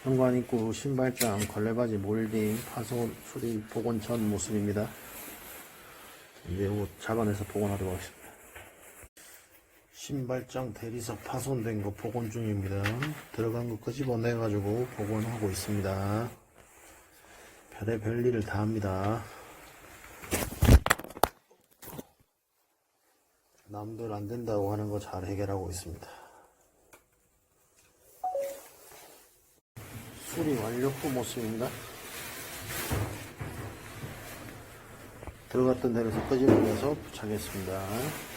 현관 입구 신발장, 걸레바지, 몰딩, 파손, 수리, 복원 전 모습입니다. 이제 옷 잡아내서 복원하도록 하겠습니다. 신발장 대리석 파손된 거 복원 중입니다. 들어간 거 끄집어내 가지고 복원하고 있습니다. 별의별 일을 다 합니다. 남들 안 된다고 하는 거 잘 해결하고 있습니다. 수리 완료 후 모습입니다. 들어갔던 데에서 끄집어내서 부착했습니다.